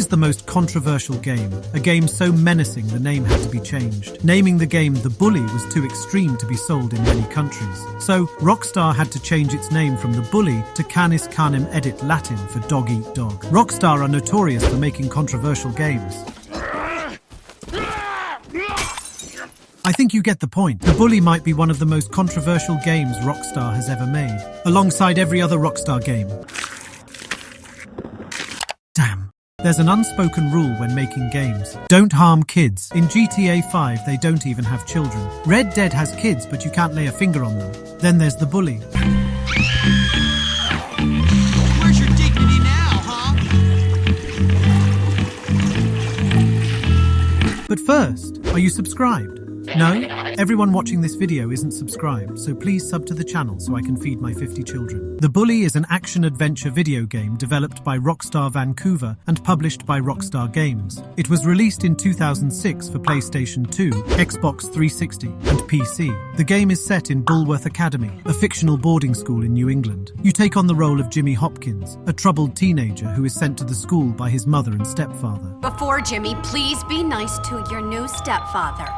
was the most controversial game, a game so menacing the name had to be changed. Naming the game The Bully was too extreme to be sold in many countries. So, Rockstar had to change its name from The Bully to Canis Canem Edit Latin for Dog Eat Dog. Rockstar are notorious for making controversial games. I think you get the point. The Bully might be one of the most controversial games Rockstar has ever made, alongside every other Rockstar game. Damn. There's an unspoken rule when making games. Don't harm kids. In GTA 5, they don't even have children. Red Dead has kids, but you can't lay a finger on them. Then there's The Bully. Where's your dignity now, huh? But first, are you subscribed? No? Everyone watching this video isn't subscribed, so please sub to the channel so I can feed my 50 children. The Bully is an action-adventure video game developed by Rockstar Vancouver and published by Rockstar Games. It was released in 2006 for PlayStation 2, Xbox 360, and PC. The game is set in Bulworth Academy, a fictional boarding school in New England. You take on the role of Jimmy Hopkins, a troubled teenager who is sent to the school by his mother and stepfather. Before Jimmy, please be nice to your new stepfather.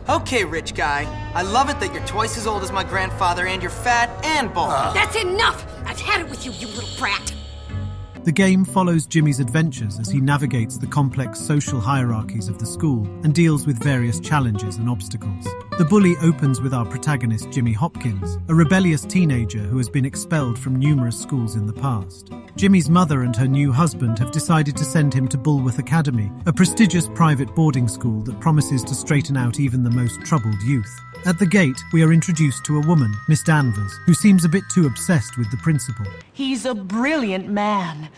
Okay, rich guy. I love it that you're twice as old as my grandfather and you're fat and bald. That's enough! I've had it with you, you little brat! The game follows Jimmy's adventures as he navigates the complex social hierarchies of the school and deals with various challenges and obstacles. The Bully opens with our protagonist Jimmy Hopkins, a rebellious teenager who has been expelled from numerous schools in the past. Jimmy's mother and her new husband have decided to send him to Bulworth Academy, a prestigious private boarding school that promises to straighten out even the most troubled youth. At the gate, we are introduced to a woman, Miss Danvers, who seems a bit too obsessed with the principal. He's a brilliant man.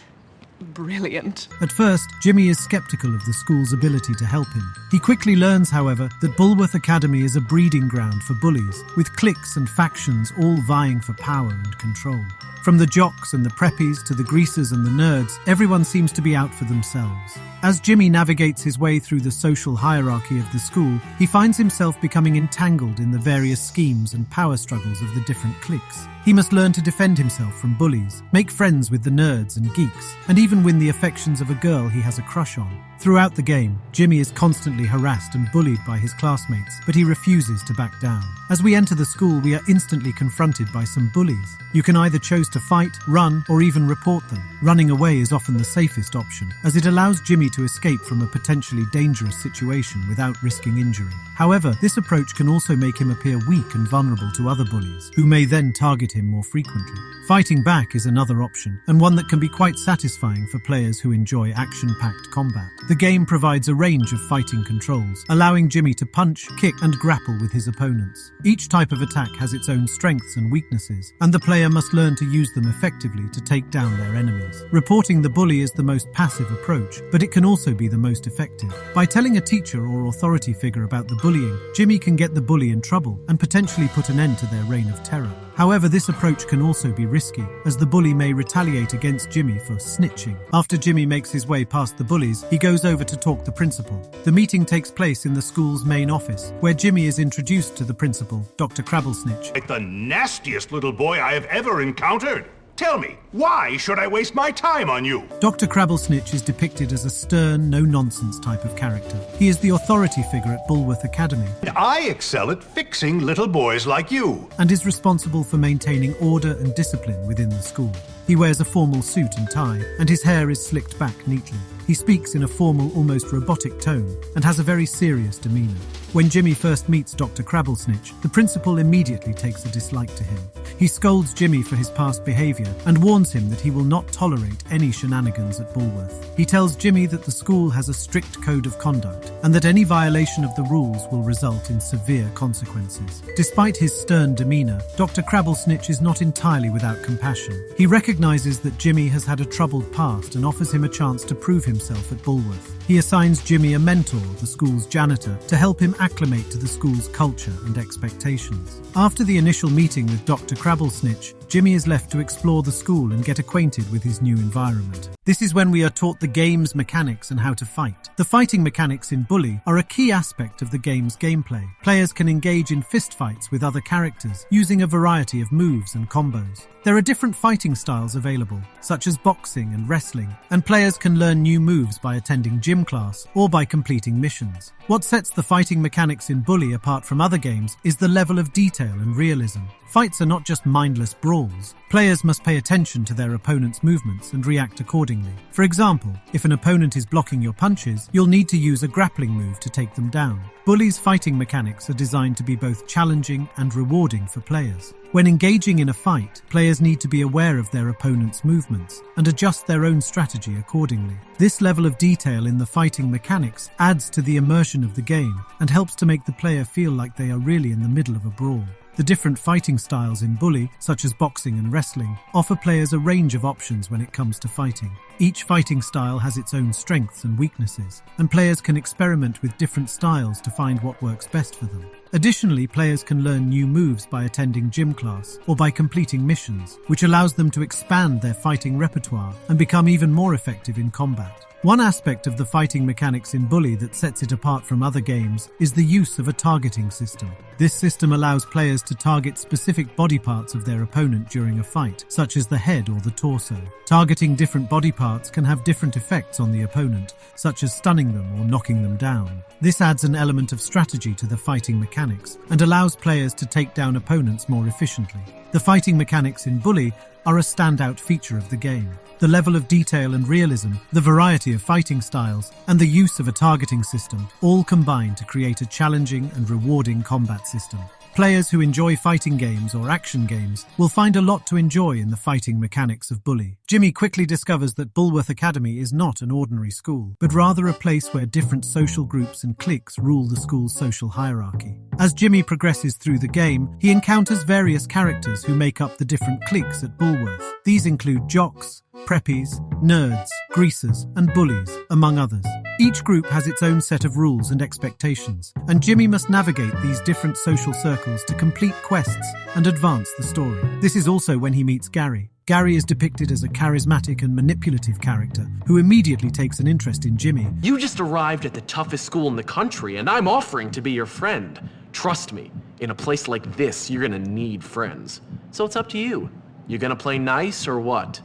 Brilliant. At first, Jimmy is skeptical of the school's ability to help him. He quickly learns, however, that Bulworth Academy is a breeding ground for bullies, with cliques and factions all vying for power and control. From the jocks and the preppies to the greasers and the nerds, everyone seems to be out for themselves. As Jimmy navigates his way through the social hierarchy of the school, he finds himself becoming entangled in the various schemes and power struggles of the different cliques. He must learn to defend himself from bullies, make friends with the nerds and geeks, and even win the affections of a girl he has a crush on. Throughout the game, Jimmy is constantly harassed and bullied by his classmates, but he refuses to back down. As we enter the school, we are instantly confronted by some bullies. You can either choose to fight, run, or even report them. Running away is often the safest option, as it allows Jimmy to escape from a potentially dangerous situation without risking injury. However, this approach can also make him appear weak and vulnerable to other bullies, who may then target him more frequently. Fighting back is another option, and one that can be quite satisfying for players who enjoy action-packed combat. The game provides a range of fighting controls, allowing Jimmy to punch, kick, and grapple with his opponents. Each type of attack has its own strengths and weaknesses, and the player must learn to use them effectively to take down their enemies. Reporting the bully is the most passive approach, but it can also be the most effective. By telling a teacher or authority figure about the bullying, Jimmy can get the bully in trouble and potentially put an end to their reign of terror. However, this approach can also be risky, as the bully may retaliate against Jimmy for snitching. After Jimmy makes his way past the bullies, he goes over to talk to the principal. The meeting takes place in the school's main office, where Jimmy is introduced to the principal, Dr. Crabblesnitch. Like the nastiest little boy I have ever encountered. Tell me, why should I waste my time on you? Dr. Crabblesnitch is depicted as a stern, no-nonsense type of character. He is the authority figure at Bulworth Academy. I excel at fixing little boys like you. And is responsible for maintaining order and discipline within the school. He wears a formal suit and tie, and his hair is slicked back neatly. He speaks in a formal, almost robotic tone, and has a very serious demeanor. When Jimmy first meets Dr. Crabblesnitch, the principal immediately takes a dislike to him. He scolds Jimmy for his past behavior and warns him that he will not tolerate any shenanigans at Bulworth. He tells Jimmy that the school has a strict code of conduct and that any violation of the rules will result in severe consequences. Despite his stern demeanor, Dr. Crabblesnitch is not entirely without compassion. He recognizes that Jimmy has had a troubled past and offers him a chance to prove himself at Bulworth. He assigns Jimmy a mentor, the school's janitor, to help him acclimate to the school's culture and expectations. After the initial meeting with Dr. Crabblesnitch, Jimmy is left to explore the school and get acquainted with his new environment. This is when we are taught the game's mechanics and how to fight. The fighting mechanics in Bully are a key aspect of the game's gameplay. Players can engage in fistfights with other characters, using a variety of moves and combos. There are different fighting styles available, such as boxing and wrestling, and players can learn new moves by attending gym class or by completing missions. What sets the fighting mechanics in Bully apart from other games is the level of detail and realism. Fights are not just mindless brawls. Players must pay attention to their opponent's movements and react accordingly. For example, if an opponent is blocking your punches, you'll need to use a grappling move to take them down. Bully's fighting mechanics are designed to be both challenging and rewarding for players. When engaging in a fight, players need to be aware of their opponent's movements and adjust their own strategy accordingly. This level of detail in the fighting mechanics adds to the immersion of the game and helps to make the player feel like they are really in the middle of a brawl. The different fighting styles in Bully, such as boxing and wrestling, offer players a range of options when it comes to fighting. Each fighting style has its own strengths and weaknesses, and players can experiment with different styles to find what works best for them. Additionally, players can learn new moves by attending gym class or by completing missions, which allows them to expand their fighting repertoire and become even more effective in combat. One aspect of the fighting mechanics in Bully that sets it apart from other games is the use of a targeting system. This system allows players to target specific body parts of their opponent during a fight, such as the head or the torso. Targeting different body parts can have different effects on the opponent, such as stunning them or knocking them down. This adds an element of strategy to the fighting mechanics and allows players to take down opponents more efficiently. The fighting mechanics in Bully are a standout feature of the game. The level of detail and realism, the variety of fighting styles, and the use of a targeting system all combine to create a challenging and rewarding combat system. Players who enjoy fighting games or action games will find a lot to enjoy in the fighting mechanics of Bully. Jimmy quickly discovers that Bulworth Academy is not an ordinary school, but rather a place where different social groups and cliques rule the school's social hierarchy. As Jimmy progresses through the game, he encounters various characters who make up the different cliques at Bulworth. These include jocks, preppies, nerds, greasers, and bullies, among others. Each group has its own set of rules and expectations, and Jimmy must navigate these different social circles to complete quests and advance the story. This is also when he meets Gary. Gary is depicted as a charismatic and manipulative character who immediately takes an interest in Jimmy. You just arrived at the toughest school in the country, and I'm offering to be your friend. Trust me, in a place like this, you're gonna need friends. So it's up to you. You gonna play nice or what?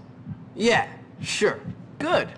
Yeah, sure. Good.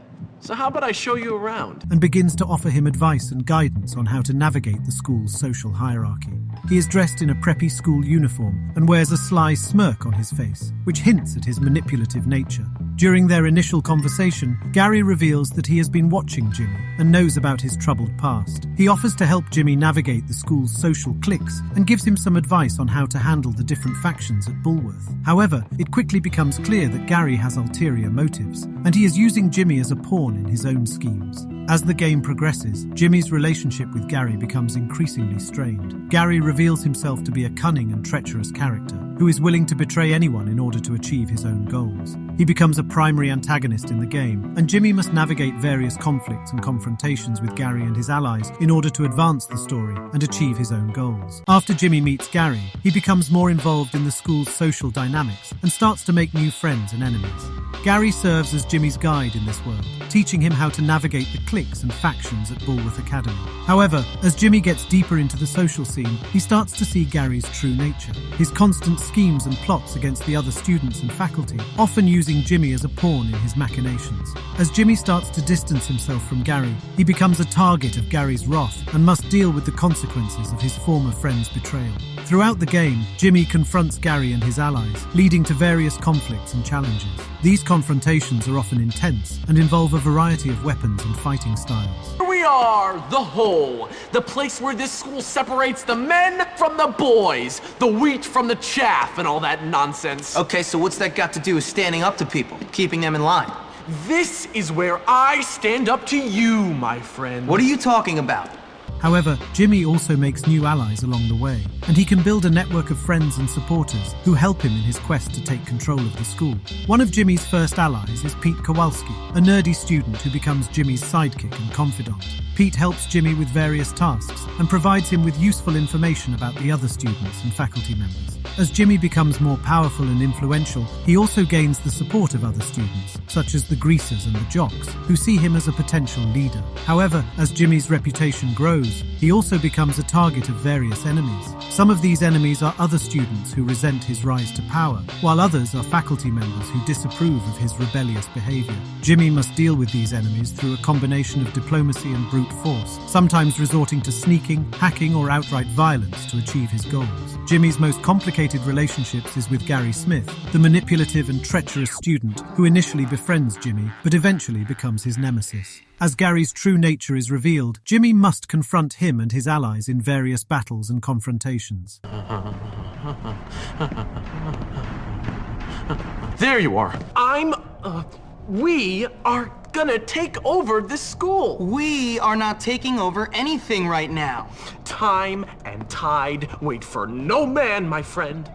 So how about I show you around? And begins to offer him advice and guidance on how to navigate the school's social hierarchy. He is dressed in a preppy school uniform and wears a sly smirk on his face, which hints at his manipulative nature. During their initial conversation, Gary reveals that he has been watching Jimmy and knows about his troubled past. He offers to help Jimmy navigate the school's social cliques and gives him some advice on how to handle the different factions at Bulworth. However, it quickly becomes clear that Gary has ulterior motives, and he is using Jimmy as a pawn in his own schemes. As the game progresses, Jimmy's relationship with Gary becomes increasingly strained. Gary reveals himself to be a cunning and treacherous character who is willing to betray anyone in order to achieve his own goals. He becomes a primary antagonist in the game, and Jimmy must navigate various conflicts and confrontations with Gary and his allies in order to advance the story and achieve his own goals. After Jimmy meets Gary, he becomes more involved in the school's social dynamics and starts to make new friends and enemies. Gary serves as Jimmy's guide in this world, teaching him how to navigate the cliques and factions at Bulworth Academy. However, as Jimmy gets deeper into the social scene, he starts to see Gary's true nature. His constant schemes and plots against the other students and faculty, often using Jimmy as a pawn in his machinations. As Jimmy starts to distance himself from Gary, he becomes a target of Gary's wrath and must deal with the consequences of his former friend's betrayal. Throughout the game, Jimmy confronts Gary and his allies, leading to various conflicts and challenges. These confrontations are often intense and involve a variety of weapons and fighting styles. Here we are, the hole, the place where this school separates the men from the boys, the wheat from the chaff, and all that nonsense. Okay, so what's that got to do with standing up to people, keeping them in line? This is where I stand up to you, my friend. What are you talking about? However, Jimmy also makes new allies along the way, and he can build a network of friends and supporters who help him in his quest to take control of the school. One of Jimmy's first allies is Pete Kowalski, a nerdy student who becomes Jimmy's sidekick and confidant. Pete helps Jimmy with various tasks and provides him with useful information about the other students and faculty members. As Jimmy becomes more powerful and influential, he also gains the support of other students, such as the greasers and the jocks, who see him as a potential leader. However, as Jimmy's reputation grows, he also becomes a target of various enemies. Some of these enemies are other students who resent his rise to power, while others are faculty members who disapprove of his rebellious behavior. Jimmy must deal with these enemies through a combination of diplomacy and brute force, sometimes resorting to sneaking, hacking, or outright violence to achieve his goals. Jimmy's most complicated relationships is with Gary Smith, the manipulative and treacherous student who initially befriends Jimmy, but eventually becomes his nemesis. As Gary's true nature is revealed, Jimmy must confront him and his allies in various battles and confrontations. There you are. We are gonna take over this school. We are not taking over anything right now. Time and tide wait for no man, my friend.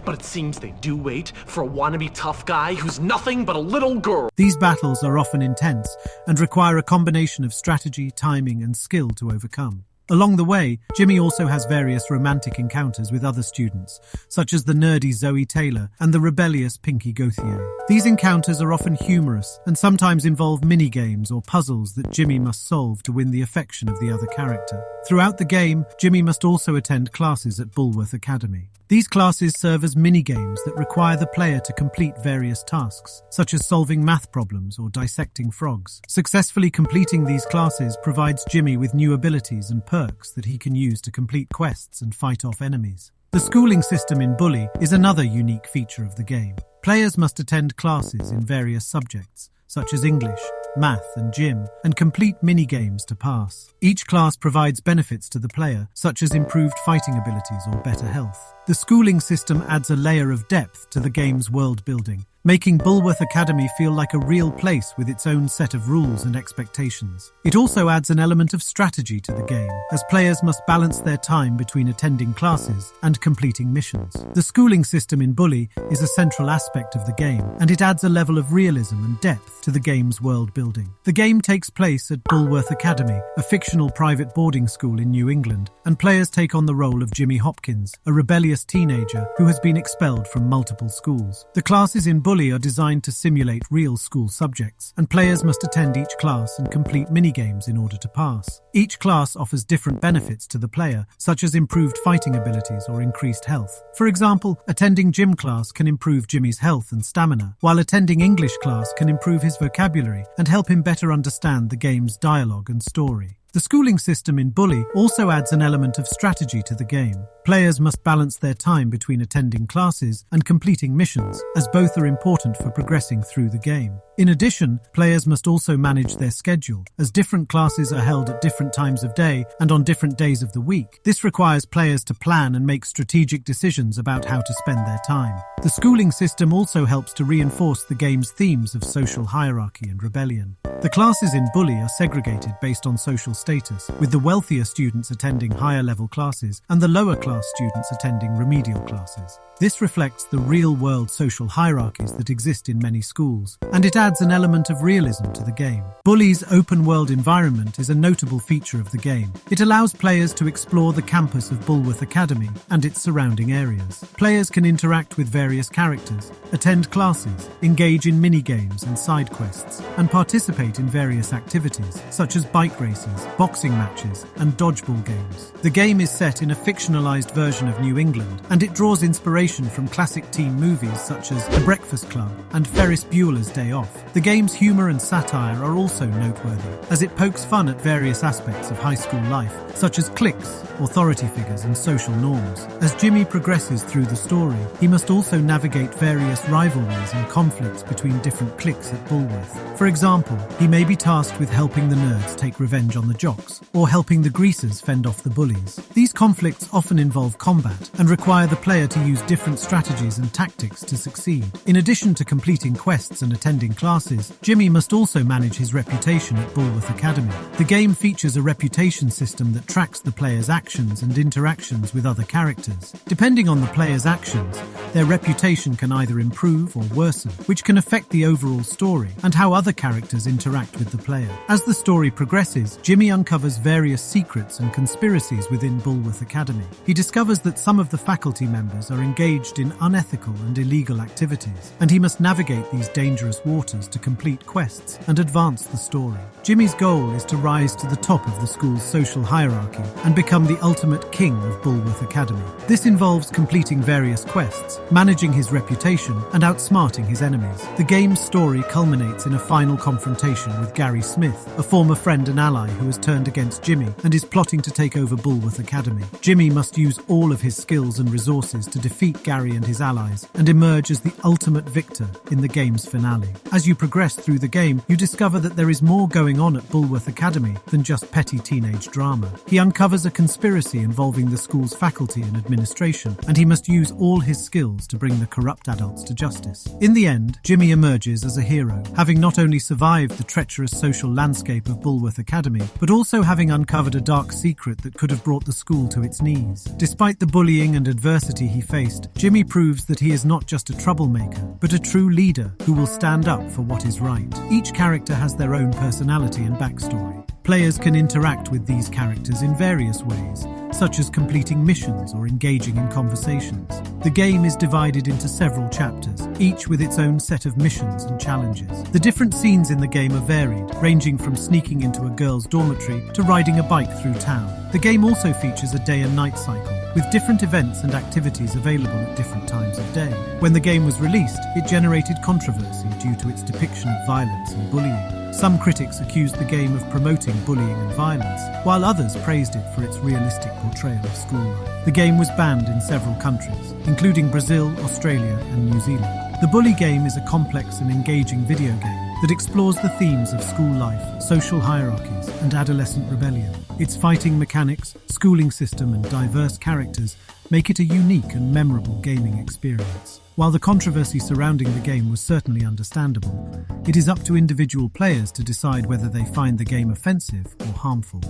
But it seems they do wait for a wannabe tough guy who's nothing but a little girl. These battles are often intense and require a combination of strategy, timing, and skill to overcome. Along the way, Jimmy also has various romantic encounters with other students, such as the nerdy Zoe Taylor and the rebellious Pinky Gauthier. These encounters are often humorous and sometimes involve mini-games or puzzles that Jimmy must solve to win the affection of the other character. Throughout the game, Jimmy must also attend classes at Bulworth Academy. These classes serve as mini-games that require the player to complete various tasks, such as solving math problems or dissecting frogs. Successfully completing these classes provides Jimmy with new abilities and perks that he can use to complete quests and fight off enemies. The schooling system in Bully is another unique feature of the game. Players must attend classes in various subjects, such as English, math, and gym, and complete mini-games to pass. Each class provides benefits to the player, such as improved fighting abilities or better health. The schooling system adds a layer of depth to the game's world building, making Bulworth Academy feel like a real place with its own set of rules and expectations. It also adds an element of strategy to the game, as players must balance their time between attending classes and completing missions. The schooling system in Bully is a central aspect of the game, and it adds a level of realism and depth to the game's world building. The game takes place at Bulworth Academy, a fictional private boarding school in New England, and players take on the role of Jimmy Hopkins, a rebellious teenager who has been expelled from multiple schools. The classes in Bully are designed to simulate real school subjects, and players must attend each class and complete minigames in order to pass. Each class offers different benefits to the player, such as improved fighting abilities or increased health. For example, attending gym class can improve Jimmy's health and stamina, while attending English class can improve his vocabulary and help him better understand the game's dialogue and story. The schooling system in Bully also adds an element of strategy to the game. Players must balance their time between attending classes and completing missions, as both are important for progressing through the game. In addition, players must also manage their schedule, as different classes are held at different times of day and on different days of the week. This requires players to plan and make strategic decisions about how to spend their time. The schooling system also helps to reinforce the game's themes of social hierarchy and rebellion. The classes in Bully are segregated based on social status, with the wealthier students attending higher-level classes and the lower-class students attending remedial classes. This reflects the real-world social hierarchies that exist in many schools, and it adds an element of realism to the game. Bully's open-world environment is a notable feature of the game. It allows players to explore the campus of Bulworth Academy and its surrounding areas. Players can interact with various characters, attend classes, engage in mini-games and side quests, and participate in various activities, such as bike races, boxing matches, and dodgeball games. The game is set in a fictionalized version of New England, and it draws inspiration from classic teen movies such as The Breakfast Club and Ferris Bueller's Day Off. The game's humor and satire are also noteworthy, as it pokes fun at various aspects of high school life, such as cliques, authority figures, and social norms. As Jimmy progresses through the story, he must also navigate various rivalries and conflicts between different cliques at Bulworth. For example, he may be tasked with helping the nerds take revenge on the jocks, or helping the greasers fend off the bullies. These conflicts often involve combat and require the player to use different strategies and tactics to succeed. In addition to completing quests and attending classes, Jimmy must also manage his reputation at Bulworth Academy. The game features a reputation system that tracks the player's actions and interactions with other characters. Depending on the player's actions, their reputation can either improve or worsen, which can affect the overall story and how other characters interact with the player. As the story progresses, Jimmy uncovers various secrets and conspiracies within Bulworth Academy. He discovers that some of the faculty members are engaged in unethical and illegal activities, and he must navigate these dangerous waters to complete quests and advance the story. Jimmy's goal is to rise to the top of the school's social hierarchy and become the ultimate king of Bulworth Academy. This involves completing various quests, managing his reputation, and outsmarting his enemies. The game's story culminates in a final confrontation with Gary Smith, a former friend and ally who has turned against Jimmy and is plotting to take over Bulworth Academy. Jimmy must use all of his skills and resources to defeat Gary and his allies and emerge as the ultimate victor in the game's finale. As you progress through the game, you discover that there is more going on at Bulworth Academy than just petty teenage drama. He uncovers a conspiracy involving the school's faculty and administration, and he must use all his skills to bring the corrupt adults to justice. In the end, Jimmy emerges as a hero, having not only survived the treacherous social landscape of Bulworth Academy, but also having uncovered a dark secret that could have brought the school to its knees. Despite the bullying and adversity he faced, Jimmy proves that he is not just a troublemaker, but a true leader who will stand up for what is right. Each character has their own personality and backstory. Players can interact with these characters in various ways, such as completing missions or engaging in conversations. The game is divided into several chapters, each with its own set of missions and challenges. The different scenes in the game are varied, ranging from sneaking into a girl's dormitory to riding a bike through town. The game also features a day and night cycle, with different events and activities available at different times of day. When the game was released, it generated controversy due to its depiction of violence and bullying. Some critics accused the game of promoting bullying and violence, while others praised it for its realistic portrayal of school life. The game was banned in several countries, including Brazil, Australia, and New Zealand. The Bully game is a complex and engaging video game that explores the themes of school life, social hierarchies, and adolescent rebellion. Its fighting mechanics, schooling system, and diverse characters make it a unique and memorable gaming experience. While the controversy surrounding the game was certainly understandable, it is up to individual players to decide whether they find the game offensive or harmful.